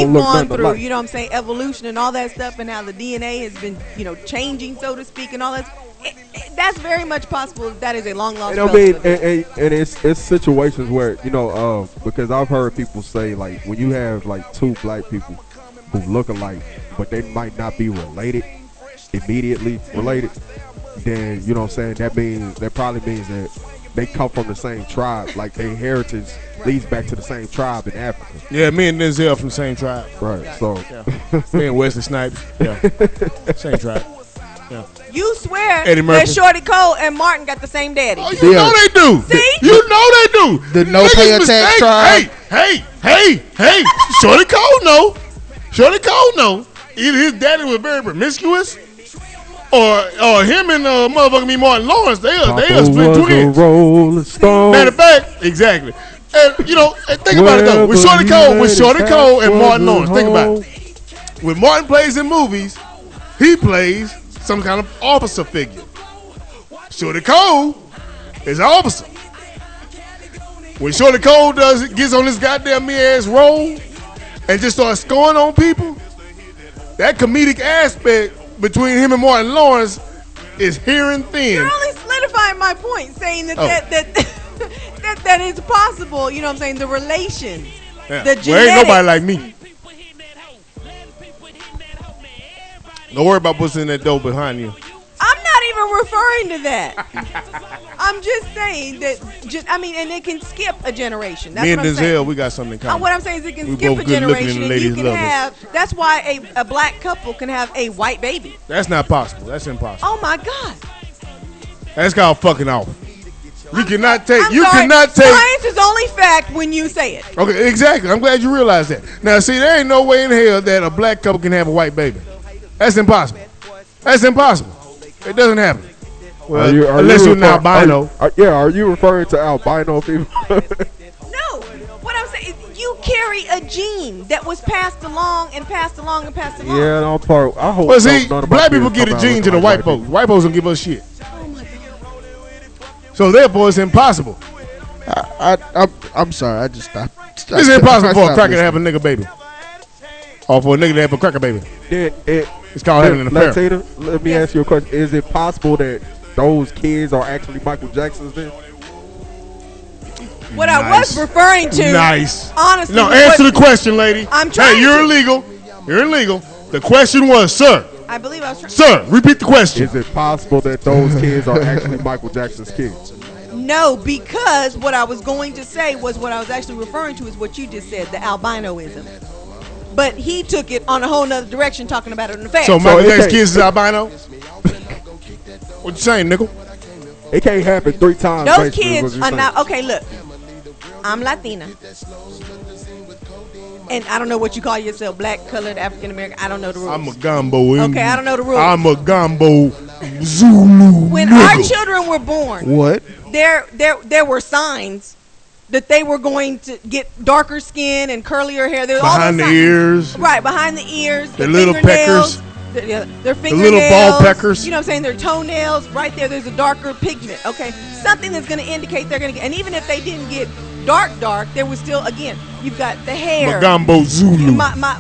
don't look gone nothing through, alike. you know what I'm saying, evolution and all that stuff, and how the DNA has been, changing, so to speak, and all that. That's very much possible. That is a long lost. And I mean, and it's situations where because I've heard people say like when you have like two black people who look alike, but they might not be related, immediately related, then you know what I'm saying, that probably means that they come from the same tribe, like their heritage leads back to the same tribe in Africa. Yeah, me and Denzel from the same tribe. Right. So me and Wesley Snipes. Yeah. Same tribe. Yeah. You swear Eddie Murphy. that Shorty Cole and Martin got the same daddy. Oh, you know they do. See? You know they do. The no pay attack tribe. Hey. Shorty Cole know. Either his daddy was very promiscuous, or him and motherfucking me Martin Lawrence, they are split twins. Matter of fact, exactly. And think about it though. With Shorty Cole and Martin Lawrence, think about it. When Martin plays in movies, he plays some kind of officer figure. Shorty Cole is an officer. When Shorty Cole gets on this goddamn me-ass role and just starts scoring on people, that comedic aspect between him and Martin Lawrence is here and thin. You're only solidifying my point, saying that that is possible. You know what I'm saying? The relations, Yeah. the genetics. Well, ain't nobody like me. Don't worry about what's in that door behind you. I'm not even referring to that. I'm just saying that. And it can skip a generation. That's Me and what I'm Denzel, saying. we got something in common. What I'm saying is it can We skip both a good looking generation, and and you ladies can love us. have. That's why a black couple can have a white baby. That's not possible. That's impossible. Oh my God. That's called fucking off. You cannot take. Science is only fact when you say it. Okay, exactly. I'm glad you realized that. Now, see, there ain't no way in hell that a black couple can have a white baby. That's impossible. It doesn't happen. Well, unless you're an albino. Are you referring to albino people? No. What I'm saying is you carry a gene that was passed along. Yeah, no part. I hope. Well, see, black people get a gene to the white folks. White folks don't give us shit. Oh my God. So therefore, it's impossible. I'm sorry. I just stopped. It's impossible for a cracker to have a nigga baby, or for a nigga to have a cracker baby. It's called having an affair. Latina, let me ask you a question. Is it possible that those kids are actually Michael Jackson's then? What I was referring to. Nice. Honestly. No, answer the question, lady. I'm trying. Hey, you're illegal. The question was, sir. I believe I was trying. Sir, repeat the question. Is it possible that those kids are actually Michael Jackson's kids? No, because what I was going to say was what I was actually referring to is what you just said, the albinoism. But he took it on a whole nother direction, talking about it in the fact. So Michael Jackson's kids is albino? What you saying, nickel? It can't happen 3 times. Those kids are not. Okay, look. I'm Latina. And I don't know what you call yourself, black, colored, African American. I don't know the rules. I'm a gumbo. Okay, I don't know the rules. I'm a gumbo Zulu. When nigga. our children were born, What? there were signs that they were going to get darker skin and curlier hair. Behind the ears. Right, behind the ears. The little peckers. Their fingernails. The little ball peckers. You know what I'm saying? Their toenails. Right there's a darker pigment. Okay, something that's going to indicate they're going to get. And even if they didn't get dark, there was still, again, you've got the hair. Magambo Zulu. My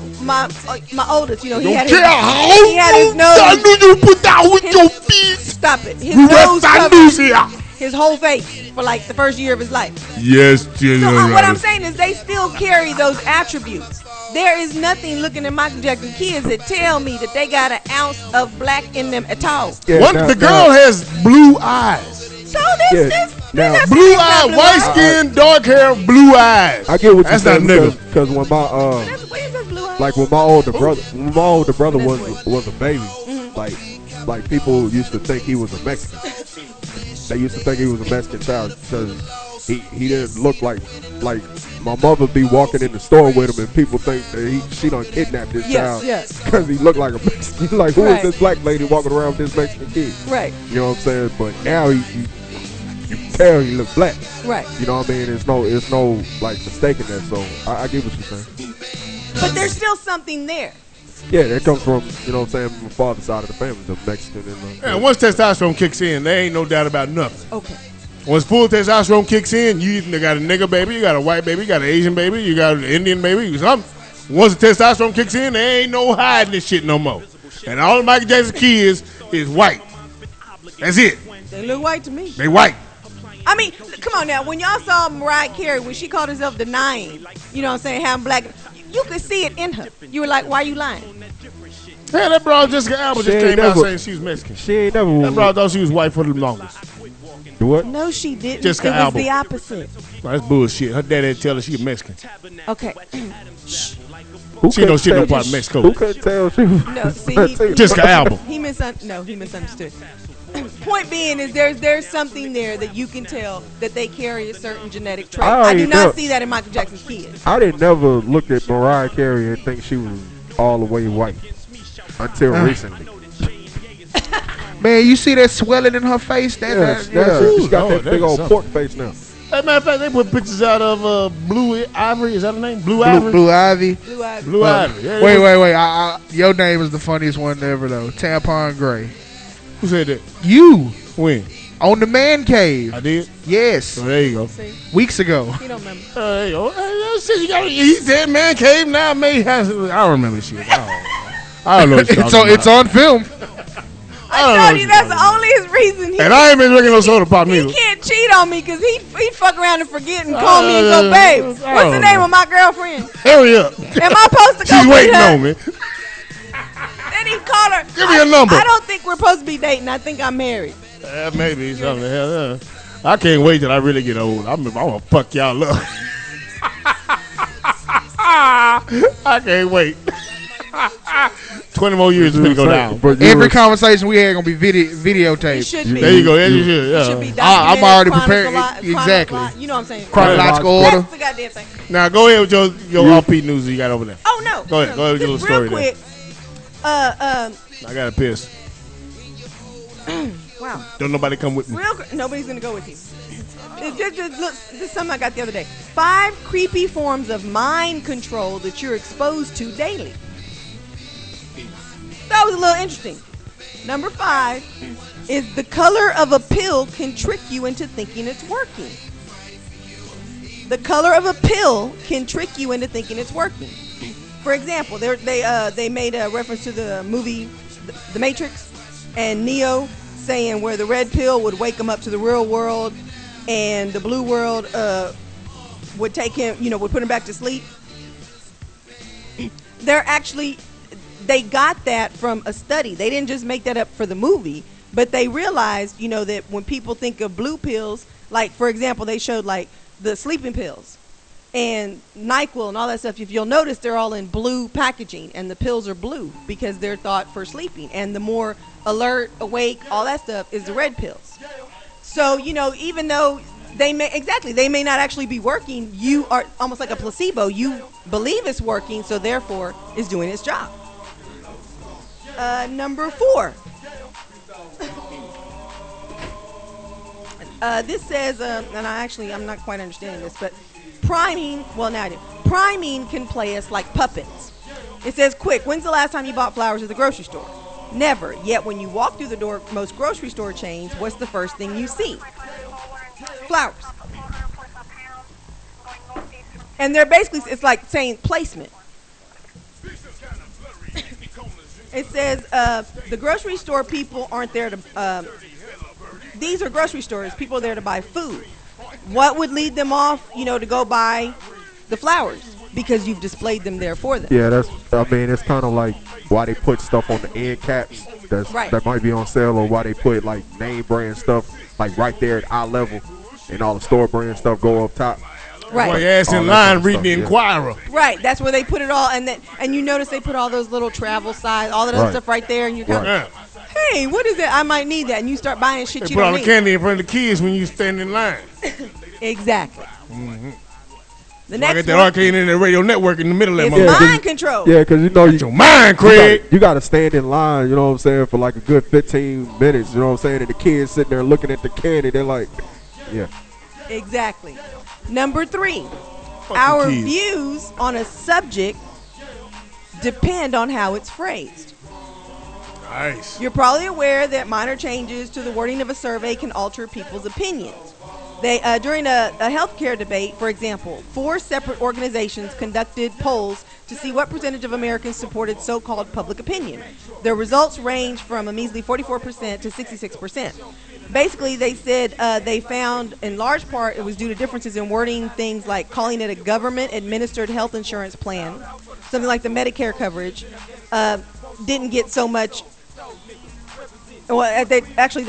oldest, he had Don't his, care how he had his nose. I knew you put that with your feet. Stop it. His You nose rest I covered knew here. his whole face for like the first year of his life. Yes, So what I'm saying is they still carry those attributes. There is nothing looking at Michael Jackson kids that tell me that they got an ounce of black in them at all. Yeah, the girl has blue eyes. So this Blue eyes, white skin, dark hair, blue eyes. I get what That's you're not saying nigga. because when my older brother was a baby, like people used to think he was a Mexican. They used to think he was a Mexican child because he didn't look like my mother be walking in the store with him and people think that she done kidnapped this child because he looked like a Mexican. Like, who is this black lady walking around with this Mexican kid? Right. You know what I'm saying? But now you can tell he look black. Right. You know what I mean? It's no like mistaking that. So I get what you're saying. But there's still something there. Yeah, that comes from, you know what I'm saying, from the father's side of the family, the Mexican and Yeah, once testosterone kicks in, there ain't no doubt about nothing. Okay. Once full testosterone kicks in, you either got a nigga baby, you got a white baby, you got an Asian baby, you got an Indian baby, Once the testosterone kicks in, there ain't no hiding this shit no more. And all of Michael Jackson's kids is white. That's it. They look white to me. They white. I mean, come on now. When y'all saw Mariah Carey, when she called herself denying, you know what I'm saying, having black, you could see it in her. You were like, why are you lying? Yeah, that broad Jessica Alba just came out saying she was Mexican. She ain't never. That broad thought she was white for the longest. What? No, she didn't. Jessica it was Alba. the opposite. Well, that's bullshit. Her daddy tell her she a Mexican. Okay. She know shit no part of Mexico. Who couldn't tell she was? No, see, Jessica Alba. he misunderstood. Point being is there's something there that you can tell that they carry a certain genetic trait. I do not see that in Michael Jackson's kids. I didn't never look at Mariah Carey and think she was all the way white until recently. Man, you see that swelling in her face? She's got that big old pork face now. As a matter of fact, they put pictures out of Blue Ivory. Is that her name? Blue Ivy. Blue Ivy. Blue Ivy. Yeah, Wait. Your name is the funniest one ever, though. Tampon Gray. Who said that? You. When? On the Man Cave. I did? Yes. So there you go. See, Weeks ago. he don't remember. There you go. He said Man Cave. Now May has. I don't remember shit. I don't know what you're talking about. It's on film. I told you that's only his reason. And I ain't been drinking no soda pop He neither. can't cheat on me because he fuck around and forget and call me and go, babe, what's the name of my girlfriend? Hurry up. Am I supposed to go She's meet waiting her? on me. Then he called her. Give me a number. I don't think we're supposed to be dating. I think I'm married. Maybe something. Hell, I can't wait till I really get old. I'm gonna fuck y'all up. I can't wait. 20 more years is gonna go down. Every conversation we had gonna be It videotaped. should be. There you go. Yeah, you It should. Yeah. should be I'm documented, already prepared. chronological- Exactly. You know what I'm saying? Chronological order. That's the goddamn thing. Now go ahead with your off-beat news that you got over there. Oh no. Go ahead. Go ahead with your Just little real story quick. I got a piss. Wow. Don't nobody come with me. Nobody's gonna go with you. Look, this is something I got the other day. 5 creepy forms of mind control that you're exposed to daily. That was a little interesting. Number 5 is the color of a pill can trick you into thinking it's working. The color of a pill can trick you into thinking it's working. For example, they made a reference to the movie The Matrix and Neo saying where the red pill would wake him up to the real world and the blue world would take him, would put him back to sleep. They got that from a study. They didn't just make that up for the movie, but they realized, that when people think of blue pills, like, for example, they showed, like, the sleeping pills and NyQuil and all that stuff. If you'll notice, they're all in blue packaging, and the pills are blue because they're thought for sleeping. And the more alert, awake, all that stuff is the red pills. So, even though they may not actually be working, you are almost like a placebo. You believe it's working, so therefore it's doing its job. Number 4. This says, and I'm not quite understanding this, but priming can play us like puppets. It says, quick, when's the last time you bought flowers at the grocery store? Never. Yet when you walk through the door, most grocery store chains, what's the first thing you see? Flowers. And they're basically, it's like saying placement. It says the grocery store people aren't there to, these are grocery stores. People are there to buy food. What would lead them off, to go buy the flowers? Because you've displayed them there for them. Yeah, it's kind of like why they put stuff on the end caps that might be on sale, or why they put like name brand stuff like right there at eye level, and all the store brand stuff go up top. Right. While your ass in line reading the Inquirer. Right. That's where they put it all, and you notice they put all those little travel size, all that other stuff right there, and you're kind of, hey, what is that? I might need that, and you start buying shit you don't need. They put all the candy in front of the kids when you stand in line. Exactly. Mm-hmm. The next get that arcade in the radio network in the middle of that is mind control. Yeah, because your mind, Craig. You got to stand in line, you know what I'm saying, for like a good 15 minutes, you know what I'm saying, and the kids sitting there looking at the candy, they're like, yeah. Exactly. Number 3, our views on a subject depend on how it's phrased. Nice. You're probably aware that minor changes to the wording of a survey can alter people's opinions. During a healthcare debate, for example, 4 separate organizations conducted polls to see what percentage of Americans supported so-called public opinion. The results range from a measly 44% to 66%. Basically, they said they found, in large part, it was due to differences in wording, things like calling it a government-administered health insurance plan. Something like the Medicare coverage didn't get so much. Well, they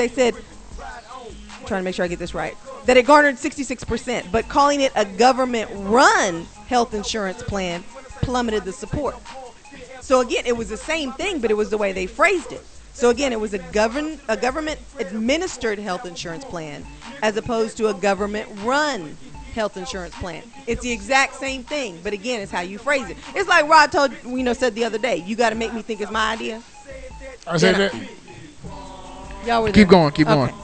said, I'm trying to make sure I get this right, that it garnered 66%, but calling it a government-run health insurance plan plummeted the support. So again, it was the same thing, but it was the way they phrased it. So again, it was a government-administered health insurance plan as opposed to a government-run health insurance plan. It's the exact same thing, but again, it's how you phrase it. It's like Rod said the other day, you got to make me think it's my idea. I said that. Y'all were there. Keep going.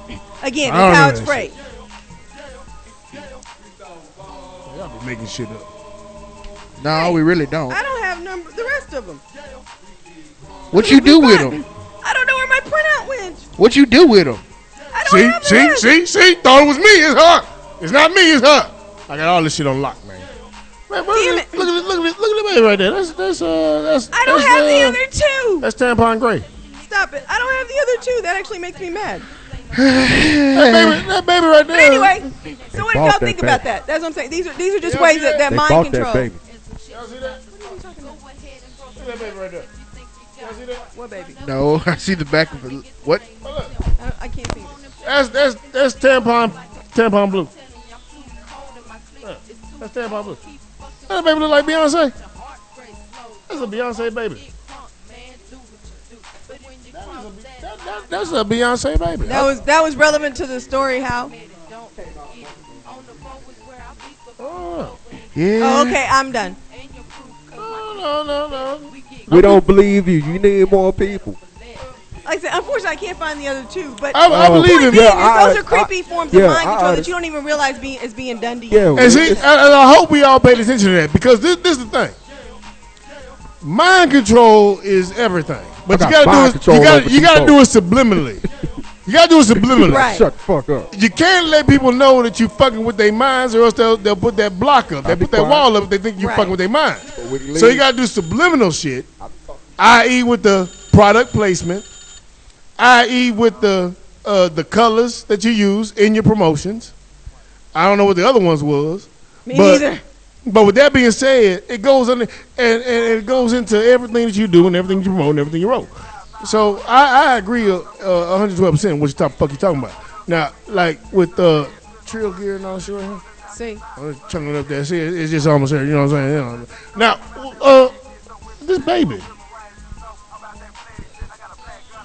Again, it's how it's phrased. Y'all be making shit up. No, we really don't. I don't have the rest of them. What you do with them? I don't know where my printout went. What you do with them? I don't have the rest. See? Thought it was me. It's her. It's not me. It's her. I got all this shit on lock, man. Man, Damn it. Look at the baby right there. That's I don't have the other two. That's tampon gray. Stop it. I don't have the other two. That actually makes me mad. that baby right there. But anyway, so what did y'all think about that? That's what I'm saying. These are just ways that mind control. That baby. Y'all see that? Look at that baby right there. Y'all see that? What baby? No, I see the back of it. What? I can't see it. That's tampon blue. Yeah, that's tampon blue. That baby look like Beyonce. That's a Beyonce baby. That's a Beyonce baby. That was relevant to the story. How? Oh. Yeah. Oh, okay, I'm done. No. We don't believe you. You need more people. Like I said, unfortunately, I can't find the other two. But I believe him. Those are creepy forms of mind control that you don't even realize is being done to you. Yeah, and see, I hope we all paid attention to that because this is the thing. Mind control is everything, but you gotta do it subliminally. You gotta do it subliminally. Right. Shut the fuck up. You can't let people know that you fucking with their minds, or else they'll put that block up. They put that wall up if they think you fucking with their minds. So you gotta do subliminal shit, i.e. with the product placement, i.e. with the colors that you use in your promotions. I don't know what the other ones was. Me neither. But with that being said, it goes on and it goes into everything that you do and everything you promote and everything you wrote. So I agree 112% what the fuck you talking about. Now, like with trail gear and all that shit right here. See. I'm just chunking it up there. See, it's just almost there. You know what I'm saying? Now, this baby.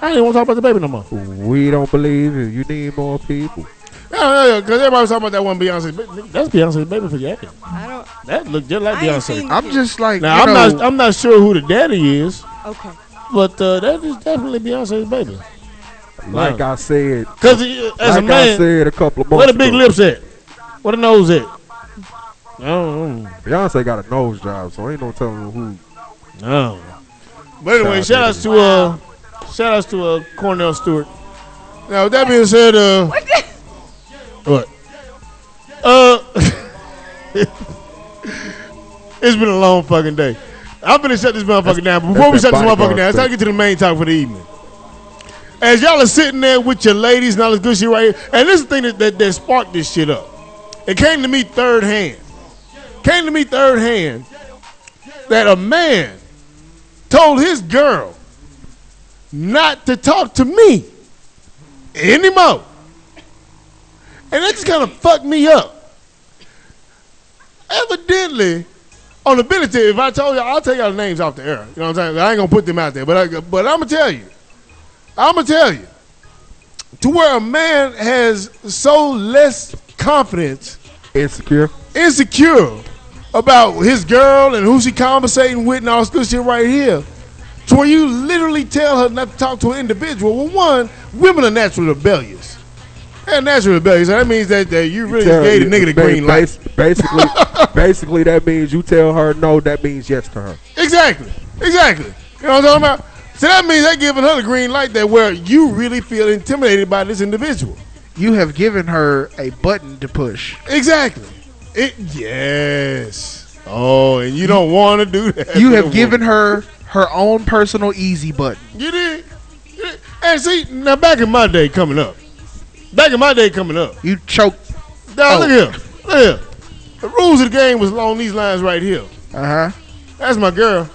I ain't want to talk about the baby no more. We don't believe you. You need more people. Yeah, because everybody's talking about that one Beyonce. That's Beyonce's baby for you. I don't. That look just like Beyonce. I'm just like, now I'm not sure who the daddy is. Okay. But that is definitely Beyonce's baby. Like I said, because as like a man, I said a couple of months where the big ago, lips at? Where the nose at? Oh, Beyonce got a nose job, so ain't no telling who. No. But anyway, shout outs to Cornell Stewart. Now with that being said, what? It's been a long fucking day. I'm gonna shut this motherfucker down. But before we shut this motherfucker down, it's time to get to the main topic for the evening. As y'all are sitting there with your ladies and all this good shit right here, and this is the thing that sparked this shit up. It came to me third hand that a man told his girl not to talk to me anymore. And that just kind of fucked me up. Evidently, on the ability, if I told y'all, I'll tell y'all the names off the air. You know what I'm saying? I ain't gonna put them out there, but I'm gonna tell you. To where a man has so less confidence, Insecure about his girl and who she conversating with and all this good shit right here, to where you literally tell her not to talk to an individual. Well, one, women are naturally rebellious. They're naturally rebellious. So that means that you really gave the nigga the green light. Basically, that means you tell her no, that means yes to her. Exactly. You know what I'm talking about? So that means they're giving her the green light that where you really feel intimidated by this individual. You have given her a button to push. Exactly. Yes. Oh, and you don't want to do that. You have given her own personal easy button. You did. And see, now back in my day coming up. You choked. Now look here. The rules of the game was along these lines right here. That's my girl.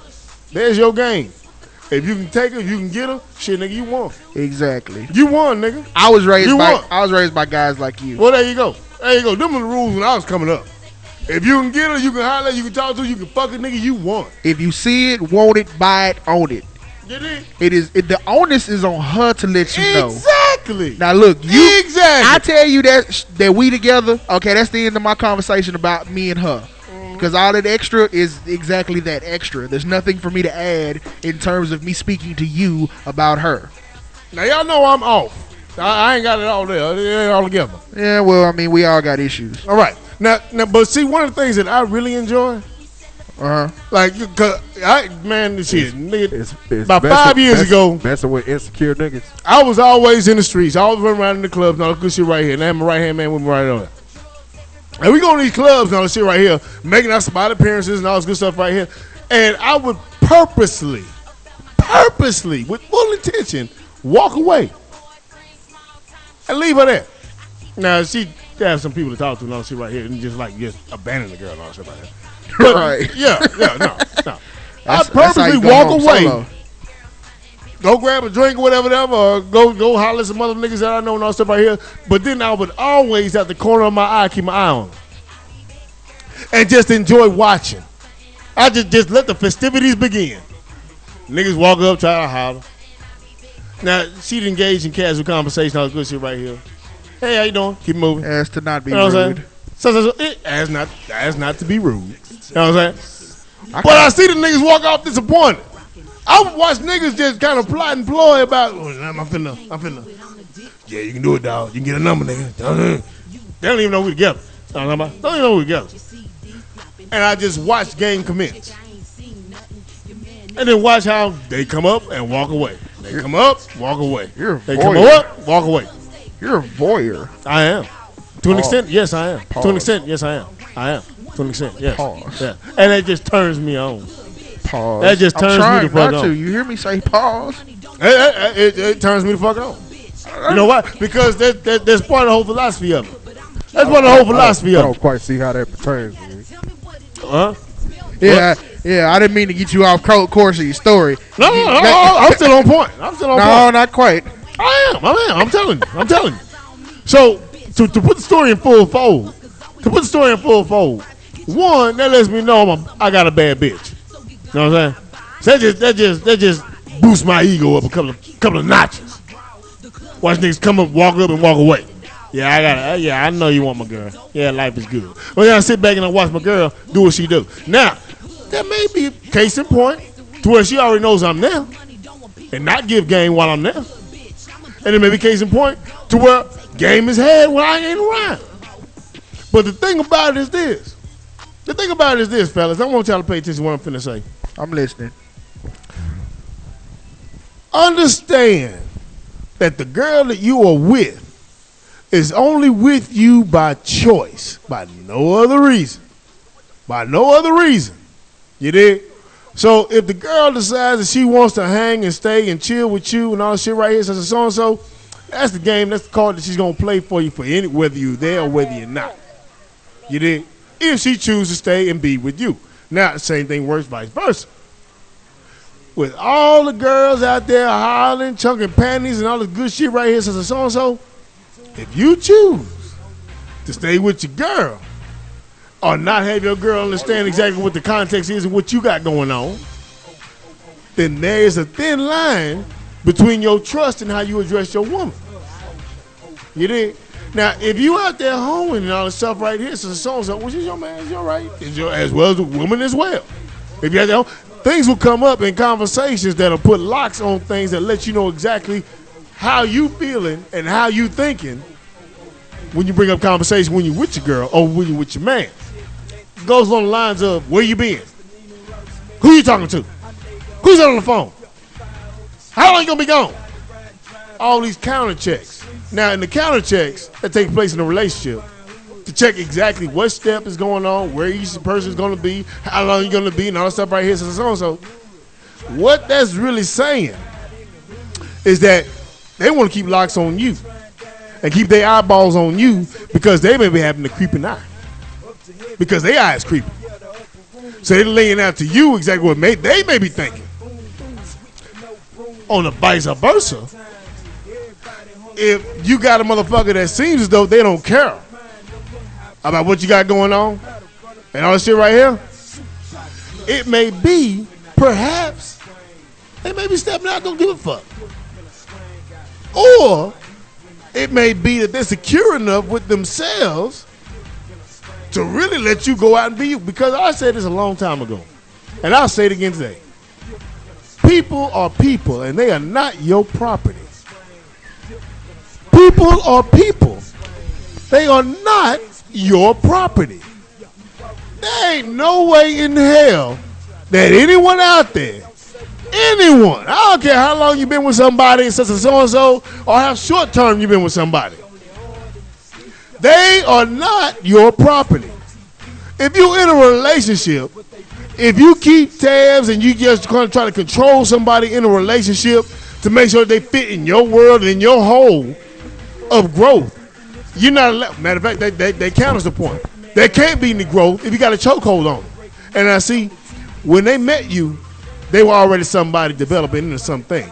There's your game. If you can take her, you can get her. Shit, nigga, you won. Exactly. You won, nigga. I was raised by guys like you. Well, there you go. Them were the rules when I was coming up. If you can get her, you can holler, you can talk to her, you can fuck a nigga, you won. If you see it, want it, buy it, own it. The onus is on her to let you know. Exactly. Now look, I tell you that we together. Okay, that's the end of my conversation about me and her. Because all that extra is exactly that extra. There's nothing for me to add in terms of me speaking to you about her. Now y'all know I'm off. I ain't got it all there. It ain't all together. Yeah, well, I mean, we all got issues. All right. Now, but see, one of the things that I really enjoy. Like, cause shit, nigga, about 5 years ago, messing with insecure niggas. I was always in the streets. I always running around in the clubs and all the good shit right here. And I had my right hand man with me right on. And we go to these clubs and all this shit right here, making our spot appearances and all this good stuff right here. And I would purposely, with full intention, walk away and leave her there. Now, she have some people to talk to and all this shit right here and just abandon the girl and all this shit right here. But, right. No. I purposely walk away. Solo. Go grab a drink or whatever, or go holler at some other niggas that I know and all stuff right here. But then I would always, at the corner of my eye, keep my eye on them. And just enjoy watching. I just let the festivities begin. Niggas walk up, try to holler. Now, she'd engage in casual conversation, all this good shit right here. Hey, how you doing? Keep moving. As to not be rude. So as not to be rude. You know what I'm saying? But I see the niggas walk off disappointed. I would watch niggas just kind of plot and ploy about, I'm finna. Yeah, you can do it, dog. You can get a number, nigga. They don't even know we together. Don't even know we together. And I just watch game commence. And then watch how they come up and walk away. They come up, walk away. They come up, walk away. You're a voyeur. I am. To an extent, yes, I am. To an extent, yes, I am. To an extent, yes. Pause. Yeah. And it just turns me on. Pause. That just turns me the fuck on. You hear me say pause? It turns me the fuck on. You know why? Because that's part of the whole philosophy of it. That's part of the whole philosophy of it. I don't quite see how that pertains to me. Huh? Yeah, I didn't mean to get you off course of your story. No, I'm still on point. No, not quite. I am. I'm telling you. So, to put the story in full fold, one, that lets me know I got a bad bitch. You know what I'm saying? So that just boosts my ego up a couple of notches. Watch niggas come up, walk up, and walk away. Yeah, I know you want my girl. Yeah, life is good. Well, then I sit back and I watch my girl do what she do. Now, that may be a case in point to where she already knows I'm there and not give game while I'm there. And it may be case in point to where game is had when I ain't around. But the thing about it is this. Fellas. I want y'all to pay attention to what I'm finna say. I'm listening. Understand that the girl that you are with is only with you by choice, by no other reason. You dig? So if the girl decides that she wants to hang and stay and chill with you and all this shit right here, so and so, that's the game, that's the card that she's gonna play for you whether you're there or whether you're not. You dig? If she chooses to stay and be with you. Now, the same thing works vice versa. With all the girls out there hollering, chunking panties, and all this good shit right here, so and so, if you choose to stay with your girl or not have your girl understand exactly what the context is and what you got going on, then there is a thin line between your trust and how you address your woman. You dig? Now, if you out there hoeing and all this stuff right here, so which is your man, is your right, as well as the woman as well. If you out there, things will come up in conversations that'll put locks on things that let you know exactly how you feeling and how you thinking when you bring up conversation when you with your girl or when you with your man. It goes along the lines of where you been, who you talking to, who's on the phone, how long you gonna be gone. All these counter checks. Now, in the counter checks that take place in a relationship, to check exactly what step is going on, where each person is going to be, how long you're going to be, and all that stuff right here. So what that's really saying is that they want to keep locks on you and keep their eyeballs on you because they may be having a creeping eye because their eye is creeping. So they're laying out to you exactly what they may be thinking. On the vice versa, if you got a motherfucker that seems as though they don't care about what you got going on and all this shit right here, it may be, perhaps, they may be stepping out, don't give a fuck. Or it may be that they're secure enough with themselves to really let you go out and be you. Because I said this a long time ago, and I'll say it again today. People are people, and they are not your property. People are people. They are not your property. There ain't no way in hell that anyone out there, anyone, I don't care how long you've been with somebody, such as so-and-so, or how short term you've been with somebody, they are not your property. If you're in a relationship, if you keep tabs and you just try to control somebody in a relationship to make sure they fit in your world and in your hole of growth, you're not allowed. Matter of fact, they counters the point. There can't be any growth if you got a chokehold on them. And I see, when they met you, they were already somebody developing into something.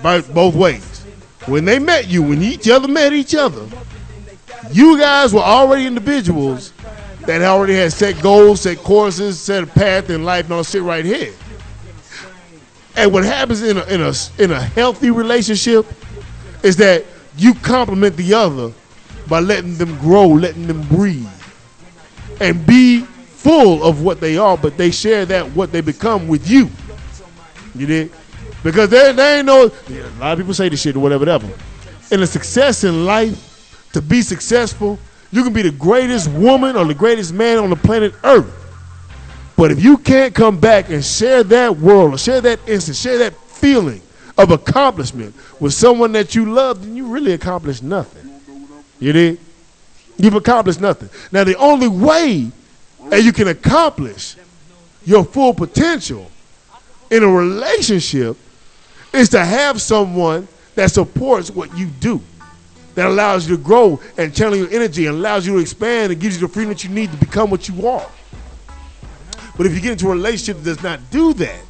Both ways. When they met you, when each other met each other, you guys were already individuals that already had set goals, set courses, set a path in life, and all shit right here. And what happens in a healthy relationship is that you complement the other by letting them grow, letting them breathe, and be full of what they are, but they share that what they become with you. You dig? Because they ain't no. A lot of people say this shit or whatever. In a success in life, to be successful, you can be the greatest woman or the greatest man on the planet Earth. But if you can't come back and share that world or share that instant, share that feeling of accomplishment with someone that you love, then you really accomplished nothing. You dig? You've accomplished nothing. Now, the only way that you can accomplish your full potential in a relationship is to have someone that supports what you do, that allows you to grow and channel your energy and allows you to expand and gives you the freedom that you need to become what you are. But if you get into a relationship that does not do that,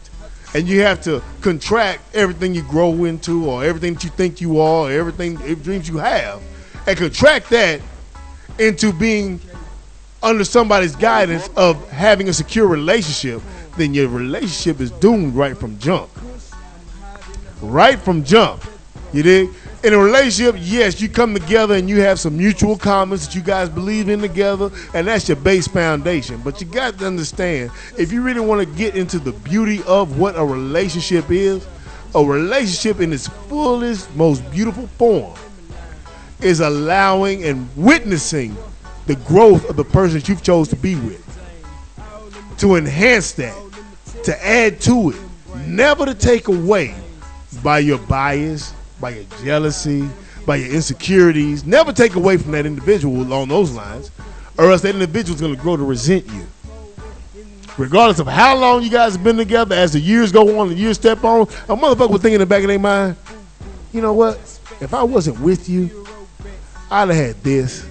and you have to contract everything you grow into or everything that you think you are or every dreams you have, and contract that into being under somebody's guidance of having a secure relationship, then your relationship is doomed right from jump. Right from jump. You dig? In a relationship, yes, you come together and you have some mutual comments that you guys believe in together, and that's your base foundation. But you got to understand, if you really want to get into the beauty of what a relationship is, a relationship in its fullest, most beautiful form is allowing and witnessing the growth of the person that you've chose to be with, to enhance that, to add to it, never to take away by your bias, by your jealousy, by your insecurities. Never take away from that individual along those lines, or else that individual is going to grow to resent you. Regardless of how long you guys have been together, as the years go on, the years step on, a motherfucker will think in the back of their mind, you know what? If I wasn't with you, I'd have had this,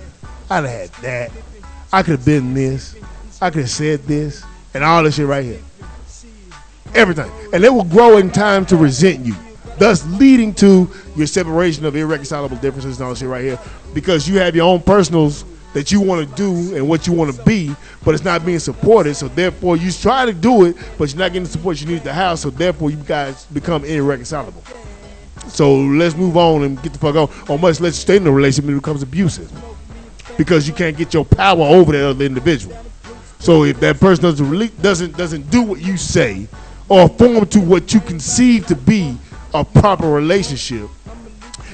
I'd have had that, I could have been this, I could have said this, and all this shit right here. Everything. And they will grow in time to resent you, thus leading to your separation of irreconcilable differences and all this shit right here, because you have your own personals that you want to do and what you want to be, but it's not being supported, so therefore you try to do it, but you're not getting the support you need at the house, so therefore you guys become irreconcilable. So let's move on and get the fuck on, or much less stay in a relationship, it becomes abusive, because you can't get your power over that other individual. So if that person doesn't do what you say, or form to what you conceive to be a proper relationship,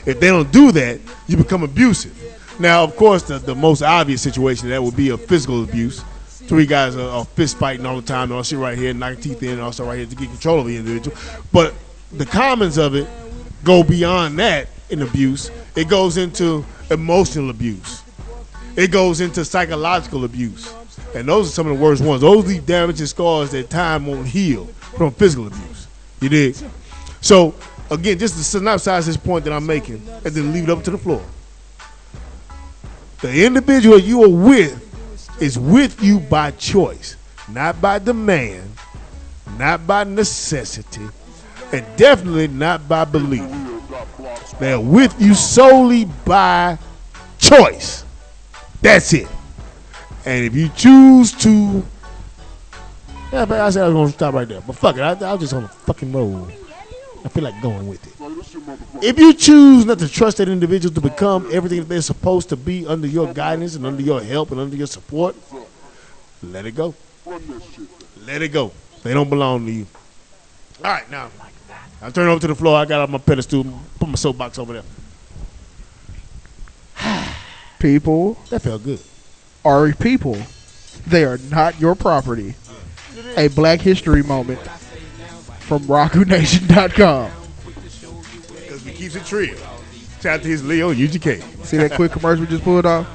if they don't do that, you become abusive. Now, of course, the most obvious situation that would be a physical abuse. Three guys are fist fighting all the time, and all shit right here, knock teeth in, and also right here to get control of the individual. But the commons of it go beyond that in abuse. It goes into emotional abuse. It goes into psychological abuse. And those are some of the worst ones. Those leave damaging scars that time won't heal from physical abuse. You dig? So, again, just to synopsize this point that I'm making and then leave it up to the floor. The individual you are with is with you by choice, not by demand, not by necessity, and definitely not by belief. They're with you solely by choice. That's it. And if you choose to, yeah, but I said I was going to stop right there. But fuck it, I was just on the fucking road. I feel like going with it. If you choose not to trust that individual to become everything that they're supposed to be under your guidance and under your help and under your support, let it go. Let it go. They don't belong to you. All right, now, I'll turn over to the floor. I got out my pedestal, put my soapbox over there. People That felt good. are people. They are not your property. A Black History moment from RockuNation.com. Because he keeps it real. Shout out to his Leo UGK. See that quick commercial we just pulled off?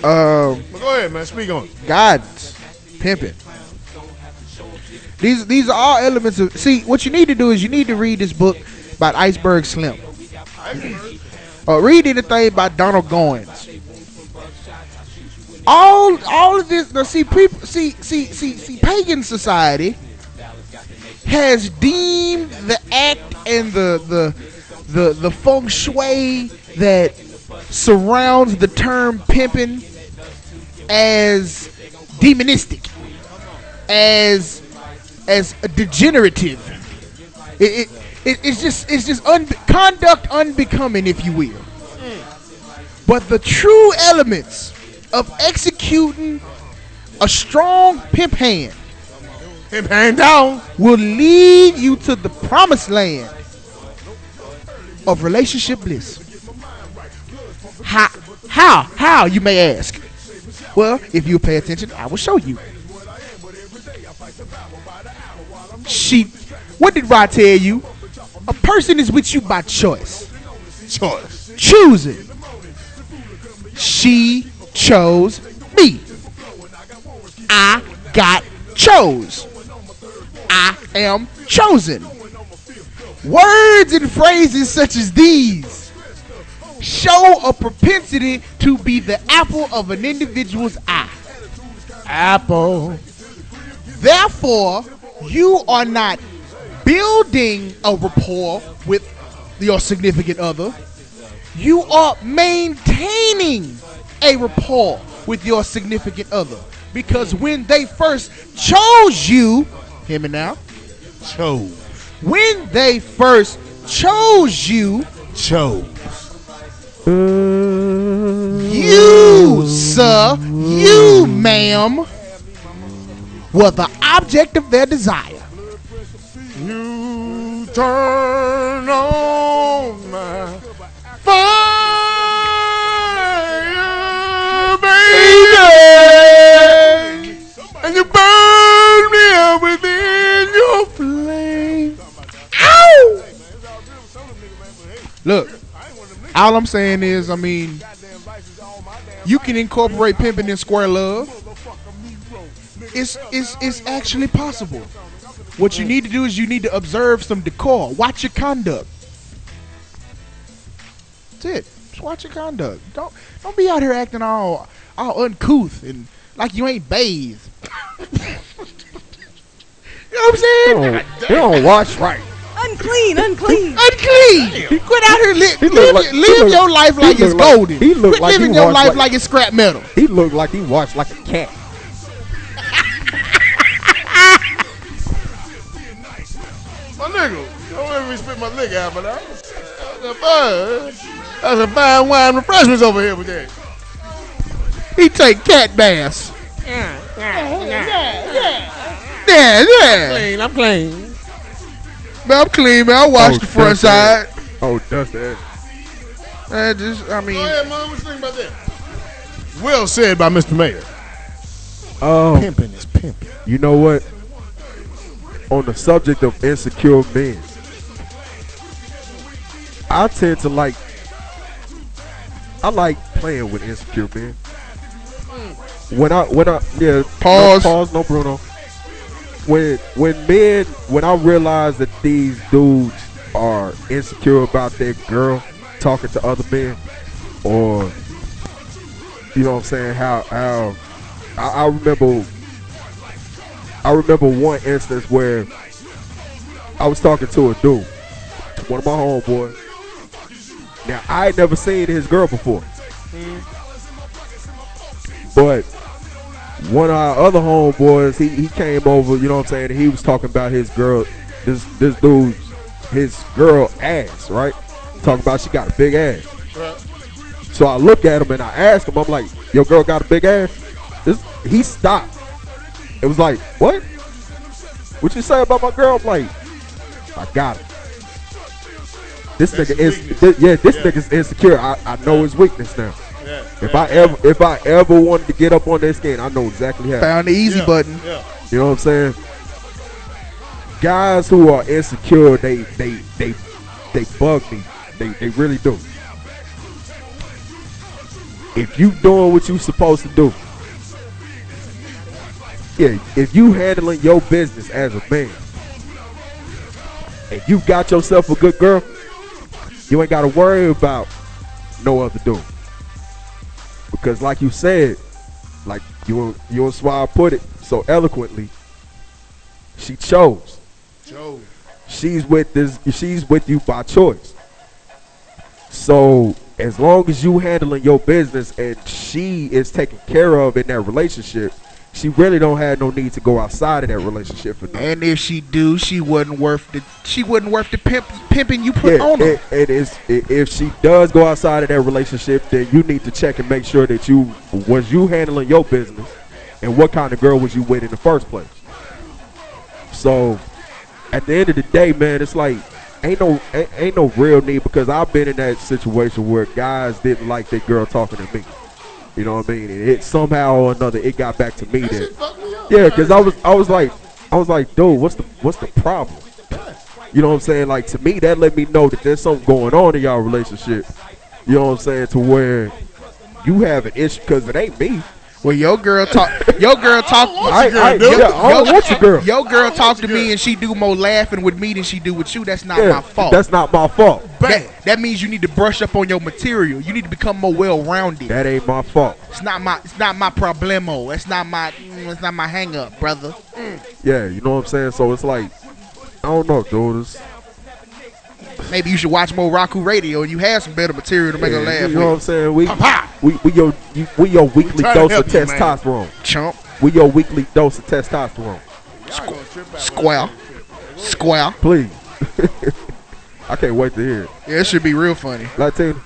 Well, go ahead, man. Speak on it. Guidance, pimping. These are all elements of. See, what you need to do is you need to read this book by Iceberg Slim. Read anything by Donald Goins. All of this. Now, see, people. See. Pagan society has deemed the act and the feng shui that surrounds the term pimping as demonistic, as degenerative. It's just conduct unbecoming, if you will. But the true elements of executing a strong pimp hand down will lead you to the promised land of relationship bliss. How, you may ask? Well, if you pay attention, I will show you. What did Rod tell you? A person is with you by choice. Choosing. She chose me. I got chose. I am chosen. Words and phrases such as these show a propensity to be the apple of an individual's eye. Apple. Therefore, you are not building a rapport with your significant other. You are maintaining a rapport with your significant other. Because when they first chose you, hear me now? When they first chose you, you, sir, you, ma'am, were the object of their desire. You turn on my fire, baby, and you burn me up within your flame. Ow! Look, all I'm saying is, I mean, you can incorporate pimping in square love. It's actually possible. What you need to do is you need to observe some decor. Watch your conduct. That's it. Just watch your conduct. Don't be out here acting all uncouth and like you ain't bathed. You know what I'm saying? You don't wash right. Unclean. Quit out here live your life like it's golden. He looked Quit like living he your washed life like it's scrap metal. He looked like he washed like a cat. My nigga, don't let me spit my lick out, but that's a fine wine refreshments over here with that. He take cat baths. Yeah. I'm clean. Man, I'm clean, man. I wash the front side. Oh, dust that. Go ahead, man. What you think about that? Well said by Mr. Mayor. Pimping is pimping. You know what? On the subject of insecure men, I like playing with insecure men. when I Pause. No Bruno. When I realize that these dudes are insecure about their girl talking to other men, or you know what I'm saying, how I remember one instance where I was talking to a dude, one of my homeboys. Now I had never seen his girl before, but one of our other homeboys, he came over, you know what I'm saying, and he was talking about his girl, this dude's, his girl ass, right? Talking about she got a big ass. Right. So I look at him and I ask him, I'm like, your girl got a big ass? He stopped. It was like, what? What you say about my girl? I'm like, I got it. This nigga's insecure. I know his weakness now. Yeah, if I ever wanted to get up on their skin, I know exactly how. Found the easy button. Yeah. You know what I'm saying? Guys who are insecure, they bug me. They really do. If you doing what you supposed to do, yeah, if you handling your business as a man, and you got yourself a good girl, you ain't got to worry about no other dude. Because like you said, like you and Swab put it so eloquently, she chose. She's with you by choice. So as long as you handling your business and she is taken care of in that relationship, she really don't have no need to go outside of that relationship for nothing. And if she do, she wasn't worth the pimping you put on her. If she does go outside of that relationship, then you need to check and make sure that you handling your business, and what kind of girl was you with in the first place. So at the end of the day, man, it's like ain't no real need, because I've been in that situation where guys didn't like their girl talking to me. You know what I mean? And it somehow or another it got back to me because I was like, dude, what's the problem? You know what I'm saying? Like, to me, that let me know that there's something going on in y'all relationship. You know what I'm saying? To where you have an issue, because it ain't me. Well, your girl talk. Your girl talk to me, and she do more laughing with me than she do with you. That's not my fault. That's not my fault. That means you need to brush up on your material. You need to become more well-rounded. That ain't my fault. It's not my problemo. It's not my hang-up, brother. Yeah, you know what I'm saying. So it's like, I don't know, dude. Maybe you should watch more Raku Radio, and you have some better material to make her laugh. You know what I'm saying? We your weekly dose of testosterone. Chump. We your weekly dose of testosterone. Square. Please. I can't wait to hear it. Yeah, it should be real funny. Latina.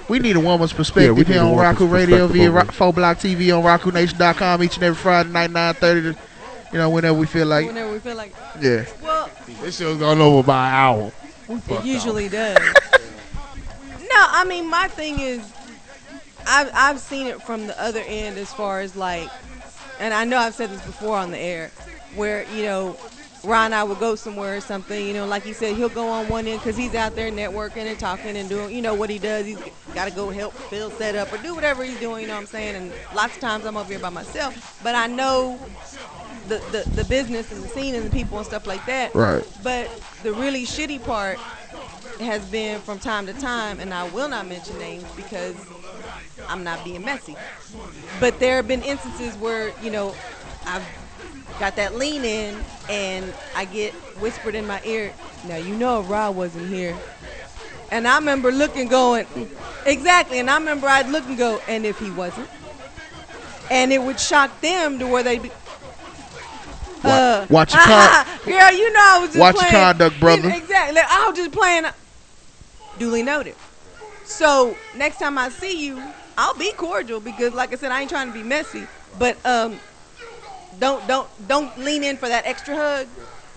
We need a woman's perspective here on Raku Radio via 4Block TV on RakuNation.com each and every Friday night, 9:30. Whenever we feel like. Yeah. Well, this show's gone over by an hour. It usually does. No, I mean, my thing is, I've seen it from the other end as far as like, and I know I've said this before on the air, where, Ron and I would go somewhere or something, like he said, he'll go on one end because he's out there networking and talking and doing, what he does. He's got to go help Phil set up or do whatever he's doing, you know what I'm saying? And lots of times I'm over here by myself, but I know the business and the scene and the people and stuff like that. Right. But the really shitty part has been from time to time, and I will not mention names because I'm not being messy, but there have been instances where, I've got that lean in and I get whispered in my ear, now if Rod wasn't here. And I remember looking going, exactly, and I remember I'd look and go, and if he wasn't? And it would shock them to where they'd be, watch your conduct. Girl, I was just watch playing. Your conduct, brother. Exactly. I was just playing. Duly noted. So next time I see you, I'll be cordial because, like I said, I ain't trying to be messy. But don't lean in for that extra hug,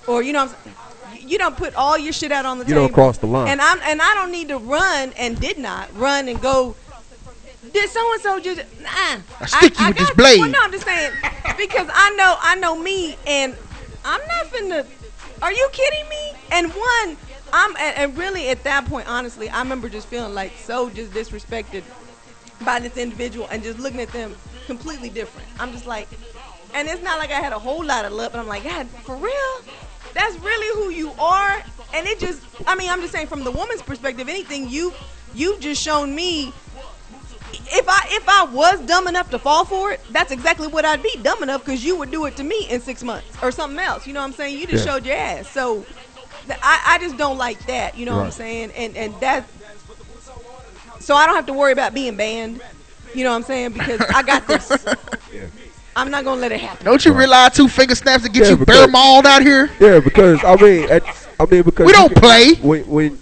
or you don't put all your shit out on the table. You don't cross the line. And I don't need to run and did not run and go. Did so and so just? I stick you with this blade. Well, no, I'm just saying because I know me, and I'm not finna. Are you kidding me? And and really at that point, honestly, I remember just feeling like so just disrespected by this individual and just looking at them completely different. I'm just like, and it's not like I had a whole lot of love, but I'm like, God, for real? That's really who you are? And it just, I mean, I'm just saying from the woman's perspective, anything you've just shown me, if I was dumb enough to fall for it, that's exactly what I'd be, dumb enough, because you would do it to me in 6 months or something else. You know what I'm saying? You just showed your ass. So I just don't like that. You know what I'm saying? And that, so I don't have to worry about being banned. You know what I'm saying? Because I got this. I'm not gonna let it happen. Don't you realize 2 finger snaps to get you bare mauled out here? Yeah, because I mean because we don't play. When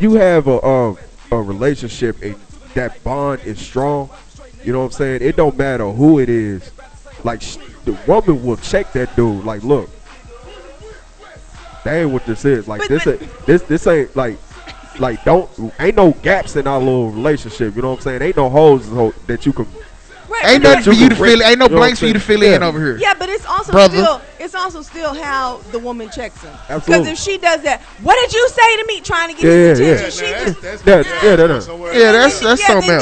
you have a relationship and that bond is strong, you know what I'm saying? It don't matter who it is. Like the woman will check that dude. Like, look, that ain't what this is. Like this ain't like ain't no gaps in our little relationship. You know what I'm saying? Ain't no holes that you can. Right, ain't nothing for you to fill. Ain't no blanks for you to fill in over here. Yeah, but it's also still how the woman checks him. Absolutely. Because if she does that, what did you say to me? Trying to get his attention. That's something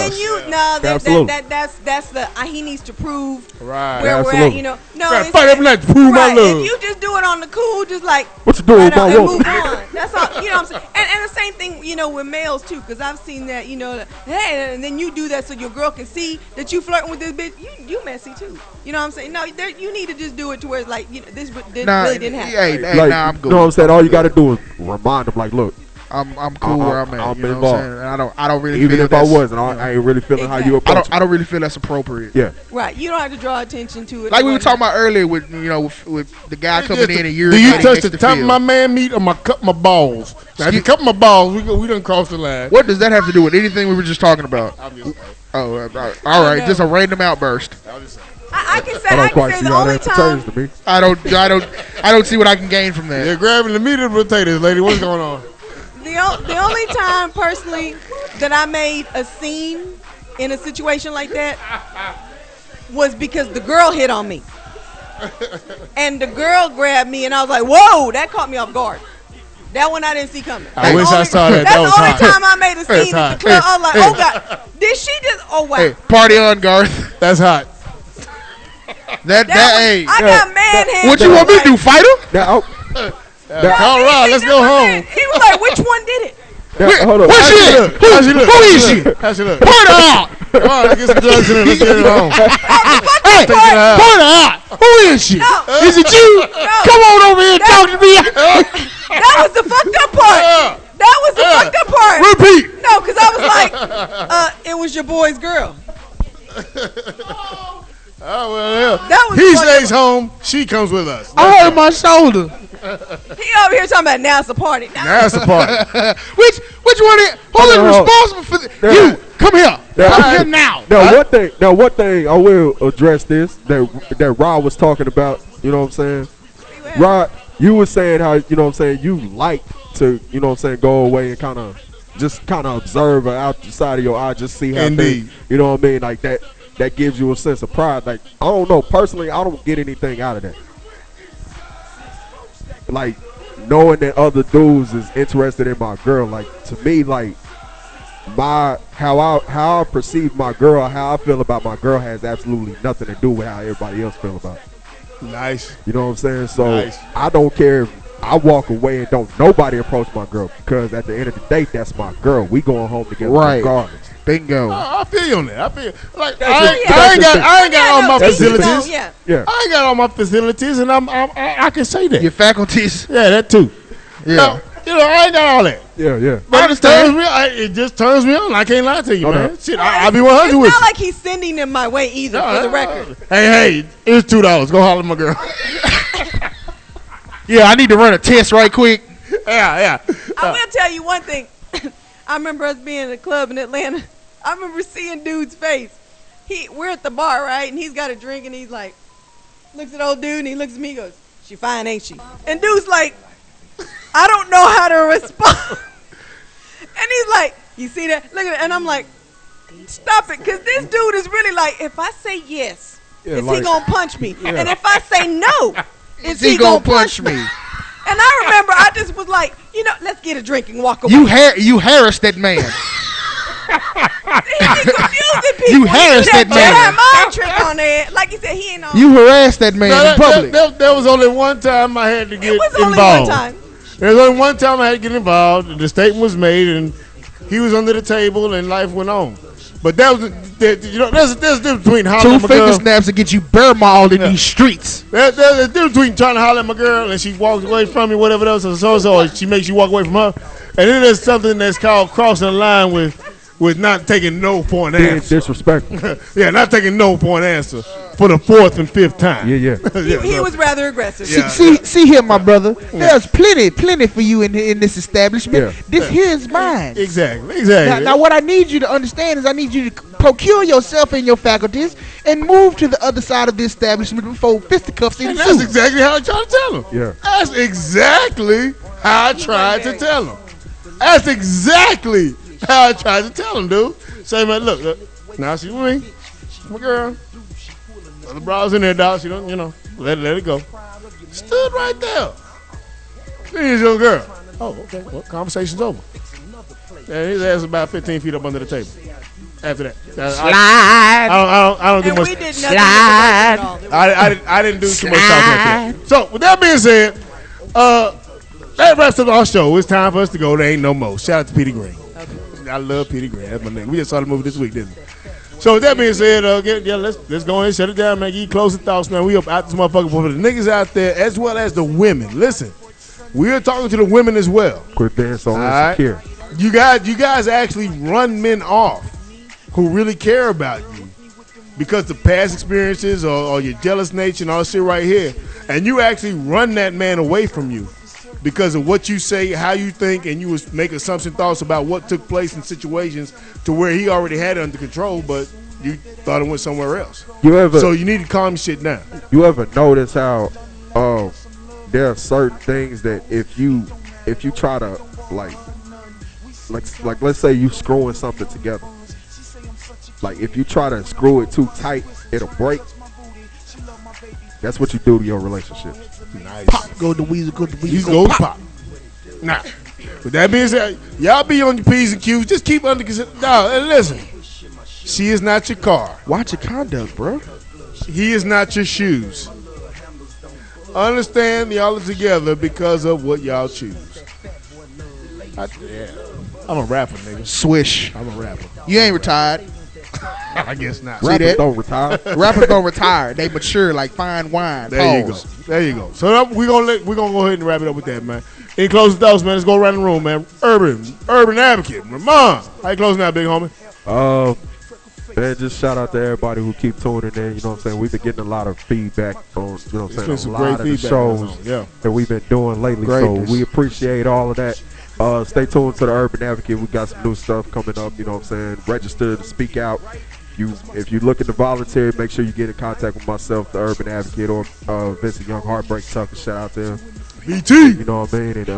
else. That's the he needs to prove right. where we're at. You know, no, fight every night to prove my love. If you just do it on the cool, just like what you doing with my woman? Move on. That's all. You know what I'm saying? And the same thing, you know, with males too, because I've seen that. You know, hey, and then you do that so your girl can see that you flirting with this bitch. You messy too. You know what I'm saying? No, you need to just do it to where it's like, you know, this really didn't happen. Hey, I'm good. You know what I'm saying? All you got to do is remind them, like, look, I'm cool where I'm at. I'm you know involved. what I'm saying? I don't really even feel if I wasn't, I ain't really feeling how you approach. I don't really feel that's appropriate. Yeah. Right. You don't have to draw attention to it. Like we were talking about earlier with with the guy coming in and you're. Do you touch the top of my man meat or cut my balls? Now, if you cut my balls, we done crossed the line. What does that have to do with anything we were just talking about? All right, just a random outburst. I can say the only time I don't see what I can gain from that. You're grabbing the meat and potatoes, lady. What's going on? The only time personally that I made a scene in a situation like that was because the girl hit on me. And the girl grabbed me and I was like, whoa, that caught me off guard. That one I didn't see coming. I wish I saw that. That's that was the only hot. time I made a scene in the club. I was like, oh God, did she just, oh wow. Hey, party on, Garth. That's hot. I got man hands. What you want me to do, fight him? Colorado, let's go home. He was like, which one did it? Hold on. Where she look? How she look? Who is she? How she look? Point her out. Come on, let's get some drugs in her. Let's get her home. Hey, point her out. Who is she? No. Is it you? No. Come on over here and talk to me. That was the fucked up part. That was the fucked up part. Repeat. No, because I was like, it was your boy's girl. Oh, well, That was he fucked stays up. home. She comes with us. I hurt my shoulder. He over here talking about now it's a party. That's the part. Which one is who is responsible for this? You come here. Come here now. Now one thing I will address this that Rod was talking about, you know what I'm saying? Rod, you were saying how, you know what I'm saying, you like to, you know what I'm saying, go away and kind of observe her outside of your eye, just see how things, you know what I mean, like that gives you a sense of pride. Like, I don't know, personally, I don't get anything out of that. Like, knowing that other dudes is interested in my girl, like, to me, like, how I perceive my girl, how I feel about my girl has absolutely nothing to do with how everybody else feel about it. Nice. You know what I'm saying? So nice. I don't care if I walk away and don't nobody approach my girl, because at the end of the day, that's my girl. We going home together regardless. Bingo. I feel you on that. I feel like I ain't got all my facilities. Yeah. I ain't got all my facilities, and I can say that. Your faculties. Yeah, that too. Yeah. Now, I ain't got all that. Yeah. But it just turns me on. I can't lie to you, man. Shit, I'll be 100 with you. It's not like he's sending them my way either, for the record. Hey, it's $2. Go holler at my girl. Yeah, I need to run a test right quick. Yeah. I will tell you one thing. I remember us being in a club in Atlanta. I remember seeing dude's face. We're at the bar, right? And he's got a drink, and he's like, looks at old dude, and he looks at me, and goes, "She fine, ain't she?" And dude's like, I don't know how to respond. And he's like, you see that? Look at it. And I'm like, stop it, because this dude is really like, if I say yes, is he gonna punch me? Yeah. And if I say no, is he gonna punch me? And I remember I just was like, let's get a drink and walk away. You harassed that man. confusing people. You harassed that man. Mind trick on there. Like you said, he ain't on. You harassed that man in public. There was only one time I had to get involved. It was only one time. There was only one time I had to get involved, and the statement was made, and he was under the table, and life went on. But that was, there's a difference between hollering at my girl. 2 finger snaps to get you bear mauled in these streets. There's a difference between trying to holler at my girl, and she walks away from me, whatever else, or she makes you walk away from her. And then there's something that's called crossing the line with not taking no for an answer. Disrespectful. Yeah, not taking no for an answer for the 4th and 5th time. Yeah. He was rather aggressive. Yeah. See here, my brother. There's plenty for you in this establishment. Yeah. This here is mine. Exactly. Now, what I need you to understand is I need you to procure yourself and your faculties and move to the other side of the establishment before fisticuffs And ensue. that's exactly how I tried to tell him. Yeah. That's exactly how I tried to tell him. That's exactly how I tried to tell him, dude. Say, man, look. Now she's with me. My girl. The bras in there, dog. She don't, let it go. Stood right there. Here's your girl. Oh, okay. Well, conversation's over. And his ass is about 15 feet up under the table. After that, I don't do And much. we did nothing at all. I didn't do too much talking after that. So with that being said, that wraps up our show. It's time for us to go. There ain't no more. Shout out to Petey Green. I love Petey Green. That's my nigga. We just saw the movie this week, didn't we? So with that being said, let's go ahead and shut it down, man. Give closing thoughts, man. We up out this motherfucker for the niggas out there as well as the women. Listen, we are talking to the women as well. Quit being so All insecure. right? You guys actually run men off who really care about you because of past experiences or your jealous nature and all this shit right here. And you actually run that man away from you because of what you say, how you think, and you make assumption thoughts about what took place in situations to where he already had it under control, but you thought it went somewhere else. So you need to calm shit down. You ever notice how there are certain things that if you try to like let's say you screwing something together. Like if you try to screw it too tight, it'll break. That's what you do to your relationship. Nice. Pop, go the weasel, go the weasel. You go pop. Now, with that being said, y'all be on your P's and Q's. Just keep under consideration. No, and listen. She is not your car. Watch your conduct, bro. He is not your shoes. Understand y'all are together because of what y'all choose. I'm a rapper, nigga. Swish. I'm a rapper. You ain't retired. I guess not. Rappers don't retire. Rappers don't retire. They mature like fine wine. There you go. There you go. So we're gonna go ahead and wrap it up with that, man. Any closing thoughts, man? Let's go around the room, man. Urban advocate, Ramon. How you closing out, big homie? Man, just shout out to everybody who keep tuning in. You know what I'm saying? We've been getting a lot of feedback on, you know what I'm saying, some a lot of great the shows that we've been doing lately. Greatness. So we appreciate all of that. Stay tuned to the Urban Advocate. We got some new stuff coming up. You know what I'm saying? Register to speak out. If you're looking to volunteer, make sure you get in contact with myself, the Urban Advocate, or Vincent Young Heartbreak Tucker. Shout out to him. BT. You know what I mean? And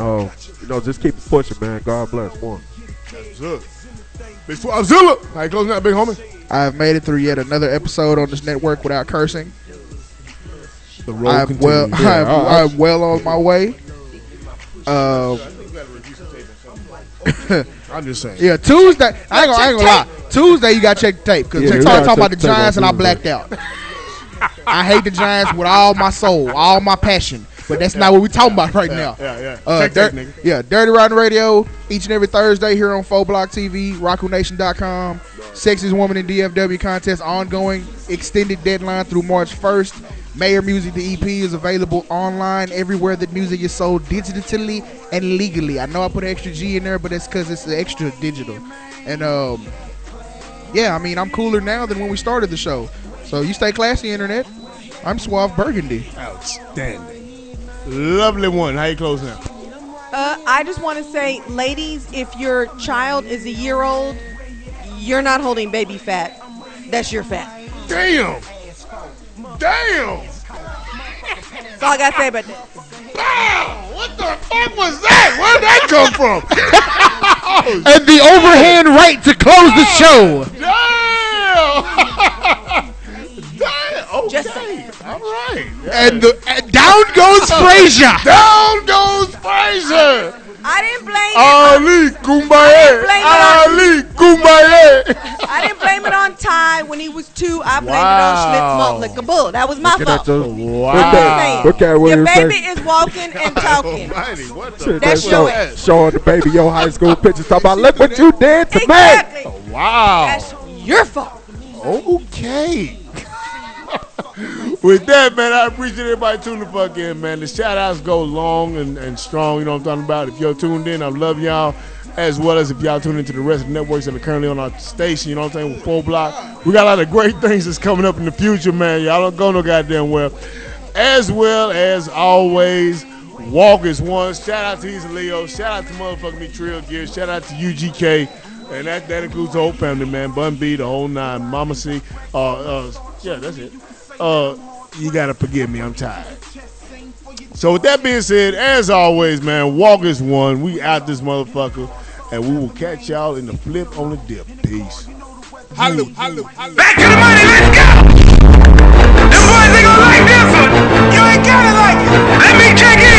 just keep it pushing, man. God bless. One. That's what's up. Big Flopzilla. How you closing out, big homie? I have made it through yet another episode on this network without cursing. The road continues. I'm well on my way. I'm just saying. Yeah, Tuesday. I ain't gonna lie. Tuesday you gotta check the tape because we started talking about the Giants and I blacked out. I hate the Giants with all my soul, all my passion. But that's not what we're talking about right now. Dirty Rotten Radio each and every Thursday here on 4 Block TV, RockuNation.com. Sexiest Woman in DFW contest ongoing. Extended deadline through March 1st. Mayor Music, the EP, is available online everywhere that music is sold digitally and legally. I know I put an extra G in there, but it's because it's extra digital. And I'm cooler now than when we started the show. So you stay classy, internet. I'm Suave Burgundy. Outstanding. Lovely one. How you closing out? I just want to say, ladies, if your child is a year old, you're not holding baby fat. That's your fat. Damn. That's all I got to say about that. Wow. What the fuck was that? Where did that come from? And the overhand right to close the show. Damn. Okay. Just saying. All right. And down goes Frazier. Down goes Frazier. I didn't blame Ali Kumbaya. Ali Kumbaya. I didn't blame it on Ty when he was 2. I blamed it on Schlitz Malt Liquor Bull. That was my fault. Wow. Look at what your you baby say. is walking and talking. That's your ass. showing the baby your high school pictures. Talking about, look what you did to Exactly. me. Wow. That's your fault. Okay. With that, man, I appreciate everybody tuning the fuck in, man. The shout-outs go long and strong, you know what I'm talking about. If you're tuned in, I love y'all, as well as if y'all tune into the rest of the networks that are currently on our station, you know what I'm saying, with 4 Block. We got a lot of great things that's coming up in the future, man. Y'all don't go no goddamn well. As well as always, Walk is one. Shout out to Easy Leo. Shout out to motherfucking me Trill Gear. Shout out to UGK. And that includes the whole family, man. Bun B, the whole 9. Mama C. Yeah, that's it. You gotta forgive me, I'm tired. So with that being said, as always, man, Walk is one. We out this motherfucker, and we will catch y'all in the flip on the dip. Peace. Back to the money, let's go! Them boys ain't gonna like this one. You ain't gotta like it. Let me check it.